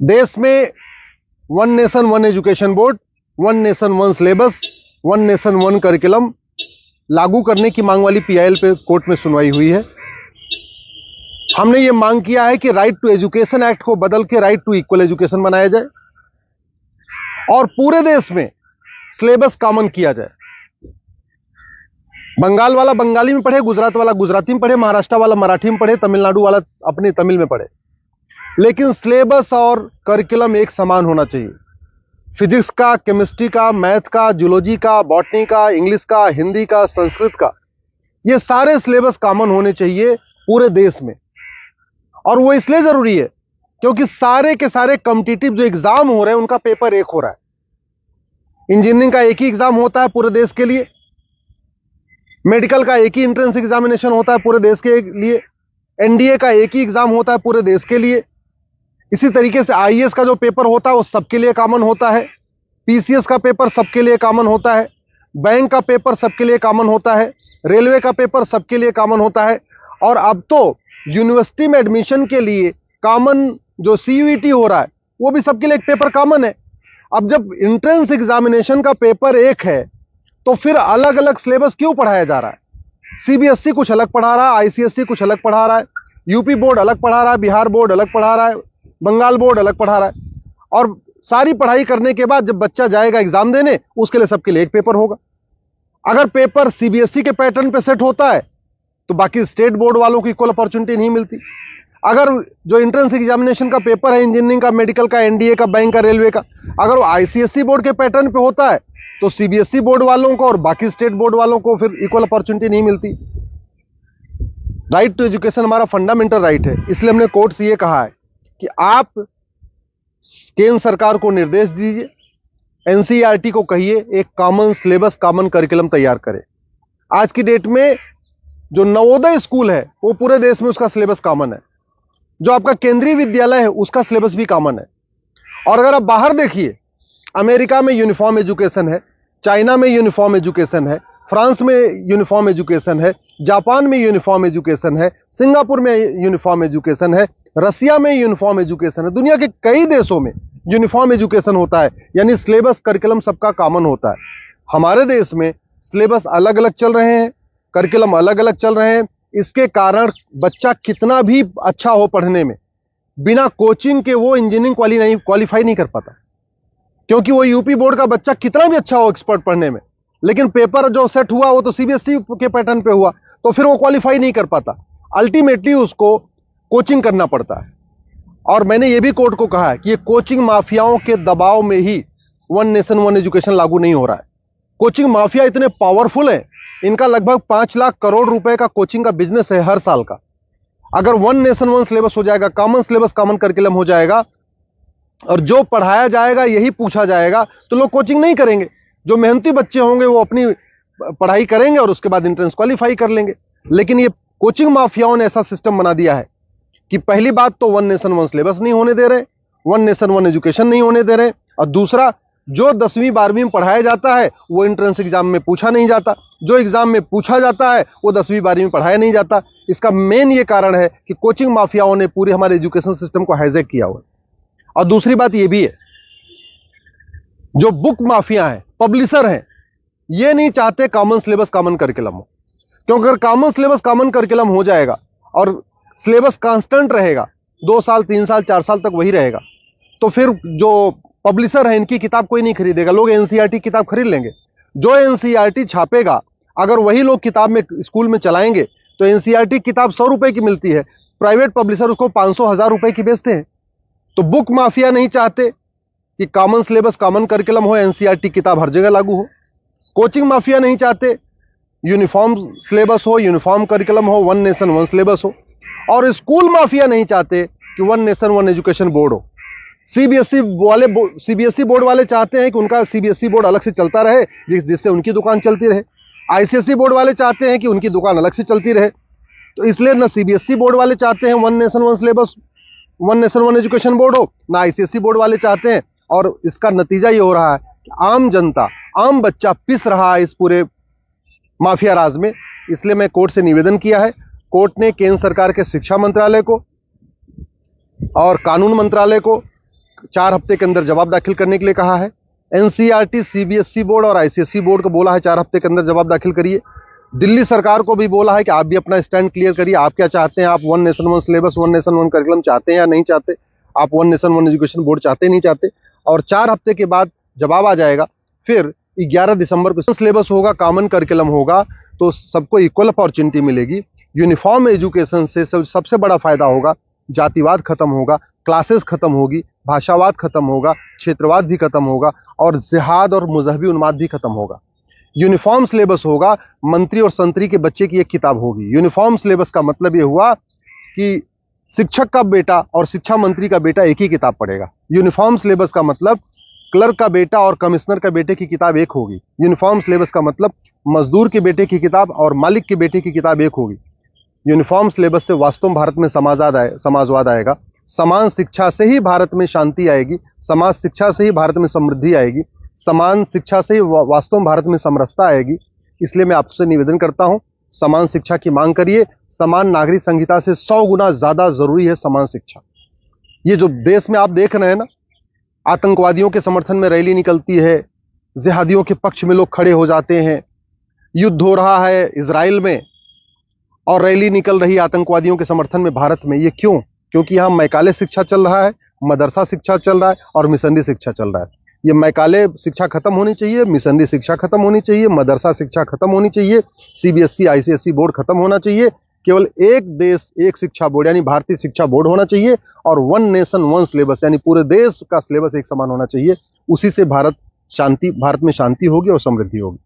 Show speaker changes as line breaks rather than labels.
देश में one nation one education board, one nation one syllabus, one nation one curriculum लागू करने की मांग वाली पीआईएल पे कोर्ट में सुनवाई हुई है। हमने ये मांग किया है कि राइट टू एजुकेशन एक्ट को बदल के राइट टू इक्वल एजुकेशन बनाया जाए और पूरे देश में सिलेबस कॉमन किया जाए। बंगाल वाला बंगाली में पढ़े, गुजरात वाला गुजराती में पढ़े, महाराष्ट्र वाला मराठी में पढ़े, तमिलनाडु वाला अपने तमिल में पढ़े, लेकिन सिलेबस और करिकुलम एक समान होना चाहिए। फिजिक्स का, केमिस्ट्री का, मैथ का, जूलॉजी का, बॉटनी का, इंग्लिश का, हिंदी का, संस्कृत का, ये सारे सिलेबस कॉमन होने चाहिए पूरे देश में। और वो इसलिए जरूरी है क्योंकि सारे के सारे कॉम्पिटिटिव जो एग्जाम हो रहे हैं उनका पेपर एक हो रहा है। इंजीनियरिंग का एक ही एग्जाम होता है पूरे देश के लिए, मेडिकल का एक ही एंट्रेंस एग्जामिनेशन होता है पूरे देश के लिए, एनडीए का एक ही एग्जाम होता है पूरे देश के लिए। इसी तरीके से आईएएस का जो पेपर होता है वो सबके लिए कॉमन होता है, पीसीएस का पेपर सबके लिए कॉमन होता है, बैंक का पेपर सबके लिए कॉमन होता है, रेलवे का पेपर सबके लिए कॉमन होता है। और अब तो यूनिवर्सिटी में एडमिशन के लिए कॉमन जो सीयूईटी हो रहा है वो भी सबके लिए एक पेपर कॉमन है। अब जब एंट्रेंस एग्जामिनेशन का पेपर एक है तो फिर अलग अलग सिलेबस क्यों पढ़ाया जा रहा है? सीबीएसई कुछ अलग पढ़ा रहा है, आईसीएसई कुछ अलग पढ़ा रहा है, यूपी बोर्ड अलग पढ़ा रहा है, बिहार बोर्ड अलग पढ़ा रहा है, बंगाल बोर्ड अलग पढ़ा रहा है। और सारी पढ़ाई करने के बाद जब बच्चा जाएगा एग्जाम देने, उसके लिए सबके लिए एक पेपर होगा। अगर पेपर सीबीएसई के पैटर्न पे सेट होता है तो बाकी स्टेट बोर्ड वालों को इक्वल अपॉर्चुनिटी नहीं मिलती। अगर जो एंट्रेंस एग्जामिनेशन का पेपर है इंजीनियरिंग का, मेडिकल का, एनडीए का, बैंक का, रेलवे का, अगर वो आईसीएसई बोर्ड के पैटर्न पे होता है तो सीबीएसई बोर्ड वालों को और बाकी स्टेट बोर्ड वालों को फिर इक्वल अपॉर्चुनिटी नहीं मिलती। राइट टू एजुकेशन हमारा फंडामेंटल राइट है, इसलिए हमने कोर्ट से ये कहा है कि आप केंद्र सरकार को निर्देश दीजिए, एनसीईआरटी को कहिए एक कॉमन सिलेबस, कॉमन करिकुलम तैयार करे। आज की डेट में जो नवोदय स्कूल है वो पूरे देश में उसका सिलेबस कॉमन है, जो आपका केंद्रीय विद्यालय है उसका सिलेबस भी कॉमन है। और अगर आप बाहर देखिए, अमेरिका में यूनिफॉर्म एजुकेशन है, चाइना में यूनिफॉर्म एजुकेशन है, फ्रांस में यूनिफॉर्म एजुकेशन है, जापान में यूनिफॉर्म एजुकेशन है, सिंगापुर में यूनिफॉर्म एजुकेशन है, रसिया में यूनिफॉर्म एजुकेशन है, दुनिया के कई देशों में यूनिफॉर्म एजुकेशन होता है, यानी सिलेबस करिकुलम सबका कॉमन होता है। हमारे देश में सिलेबस अलग अलग चल रहे हैं, करिकुलम अलग अलग चल रहे हैं। इसके कारण बच्चा कितना भी अच्छा हो पढ़ने में, बिना कोचिंग के वो इंजीनियरिंग क्वालिफाई नहीं कर पाता। क्योंकि वो यूपी बोर्ड का बच्चा कितना भी अच्छा हो एक्सपर्ट पढ़ने में, लेकिन पेपर जो सेट हुआ वो तो सीबीएसई के पैटर्न पे हुआ, तो फिर वो क्वालिफाई नहीं कर पाता। अल्टीमेटली उसको कोचिंग करना पड़ता है। और मैंने ये भी कोर्ट को कहा है कि ये कोचिंग माफियाओं के दबाव में ही वन नेशन वन एजुकेशन लागू नहीं हो रहा है। कोचिंग माफिया इतने पावरफुल है, इनका लगभग 5 लाख करोड़ रुपए का कोचिंग का बिजनेस है हर साल का। अगर वन नेशन वन सिलेबस हो जाएगा, कॉमन सिलेबस, कॉमन करिकुलम हो जाएगा और जो पढ़ाया जाएगा यही पूछा जाएगा, तो लोग कोचिंग नहीं करेंगे। जो मेहनती बच्चे होंगे वो अपनी पढ़ाई करेंगे और उसके बाद एंट्रेंस क्वालिफाई कर लेंगे। लेकिन ये कोचिंग माफियाओं ने ऐसा सिस्टम बना दिया है कि पहली बात तो वन नेशन वन सिलेबस नहीं होने दे रहे, वन नेशन वन एजुकेशन नहीं होने दे रहे, और दूसरा जो 10वीं 12वीं में पढ़ाया जाता है वो एंट्रेंस एग्जाम में पूछा नहीं जाता, जो एग्जाम में पूछा जाता है वो 10वीं 12वीं में पढ़ाया नहीं जाता। इसका मेन ये कारण है कि कोचिंग माफियाओं ने पूरे हमारे एजुकेशन सिस्टम को हाईजैक किया हुआ है। और दूसरी बात ये भी है, जो बुक माफिया हैं, पब्लिशर हैं, ये नहीं चाहते कॉमन सिलेबस कॉमन करिकुलम हो। क्योंकि अगर कॉमन सिलेबस कॉमन करिकुलम हो जाएगा और सिलेबस कांस्टेंट रहेगा, 2 साल 3 साल 4 साल तक वही रहेगा, तो फिर जो पब्लिशर है इनकी किताब कोई नहीं खरीदेगा, लोग एनसीईआरटी किताब खरीद लेंगे। जो एनसीईआरटी छापेगा अगर वही लोग किताब में स्कूल में चलाएंगे तो एनसीईआरटी किताब 100 रुपए की मिलती है, प्राइवेट पब्लिशर उसको 500-1000 रुपए की बेचते हैं। तो बुक माफिया नहीं चाहते कि कॉमन सिलेबस कॉमन करिकुलम हो, एनसीईआरटी किताब हर जगह लागू हो। कोचिंग माफिया नहीं चाहते यूनिफॉर्म सिलेबस हो, यूनिफॉर्म करिकुलम हो, वन नेशन वन सिलेबस हो। और स्कूल माफिया नहीं चाहते कि one nation one education board हो। सीबीएसई बोर्ड वाले चाहते हैं कि उनका सीबीएसई बोर्ड अलग से चलता रहे, जिससे उनकी दुकान चलती रहे। आईसीएसई बोर्ड वाले चाहते हैं कि उनकी दुकान अलग से चलती रहे। तो इसलिए ना सीबीएसई बोर्ड वाले चाहते हैं one nation one syllabus, one nation one education board हो, ना आईसीएसई बोर्ड वाले चाहते हैं। और इसका नतीजा ये हो रहा है कि आम जनता, आम बच्चा पिस रहा है इस पूरे माफिया राज में। इसलिए मैं कोर्ट से निवेदन किया है। कोर्ट ने केंद्र सरकार के शिक्षा मंत्रालय को और कानून मंत्रालय को 4 हफ्ते के अंदर जवाब दाखिल करने के लिए कहा है। एनसीईआरटी, सीबीएसई बोर्ड और आईसीएसई बोर्ड को बोला है 4 हफ्ते के अंदर जवाब दाखिल करिए। दिल्ली सरकार को भी बोला है कि आप भी अपना स्टैंड क्लियर करिए, आप क्या चाहते हैं, आप one nation one syllabus, one nation one curriculum चाहते हैं या नहीं चाहते, आप one nation one education board चाहते नहीं चाहते। और 4 हफ्ते के बाद जवाब आ जाएगा। फिर 11 दिसंबर को सिलेबस होगा, कॉमन करिकुलम होगा, तो सबको इक्वल अपॉर्चुनिटी मिलेगी। यूनिफॉर्म एजुकेशन से सबसे बड़ा फायदा होगा, जातिवाद खत्म होगा, क्लासेस खत्म होगी, भाषावाद खत्म होगा, क्षेत्रवाद भी खत्म होगा और जिहाद और मजहबी उन्माद भी खत्म होगा। यूनिफॉर्म सिलेबस होगा, मंत्री और संतरी के बच्चे की एक किताब होगी। यूनिफॉर्म सिलेबस का मतलब ये हुआ कि शिक्षक का बेटा और शिक्षा मंत्री का बेटा एक ही किताब पढ़ेगा। यूनिफॉर्म सिलेबस का मतलब क्लर्क का बेटा और कमिश्नर का बेटे की किताब एक होगी। यूनिफॉर्म सिलेबस का मतलब मजदूर के बेटे की किताब और मालिक के बेटे की किताब एक होगी। यूनिफॉर्म सिलेबस से वास्तव में भारत में समाजवाद आएगा। समान शिक्षा से ही भारत में शांति आएगी, समाज शिक्षा से ही भारत में समृद्धि आएगी, समान शिक्षा से ही वास्तव में भारत में समरसता आएगी। इसलिए मैं आपसे निवेदन करता हूं, समान शिक्षा की मांग करिए। समान नागरिक संहिता से 100 गुना ज्यादा जरूरी है समान शिक्षा। ये जो देश में आप देख रहे हैं ना, आतंकवादियों के समर्थन में रैली निकलती है, जिहादियों के पक्ष में लोग खड़े हो जाते हैं, युद्ध हो रहा है इजराइल में और रैली निकल रही है आतंकवादियों के समर्थन में भारत में। ये क्यों? क्योंकि यहाँ मैकाले शिक्षा चल रहा है, मदरसा शिक्षा चल रहा है और मिशनरी शिक्षा चल रहा है। ये मैकाले शिक्षा खत्म होनी चाहिए, मिशनरी शिक्षा खत्म होनी चाहिए, मदरसा शिक्षा खत्म होनी चाहिए, सीबीएसई आईसीएसई बोर्ड खत्म होना चाहिए। केवल एक देश एक शिक्षा बोर्ड यानी भारतीय शिक्षा बोर्ड होना चाहिए और वन नेशन वन सिलेबस यानी पूरे देश का सिलेबस एक समान होना चाहिए। उसी से भारत में शांति होगी और समृद्धि होगी।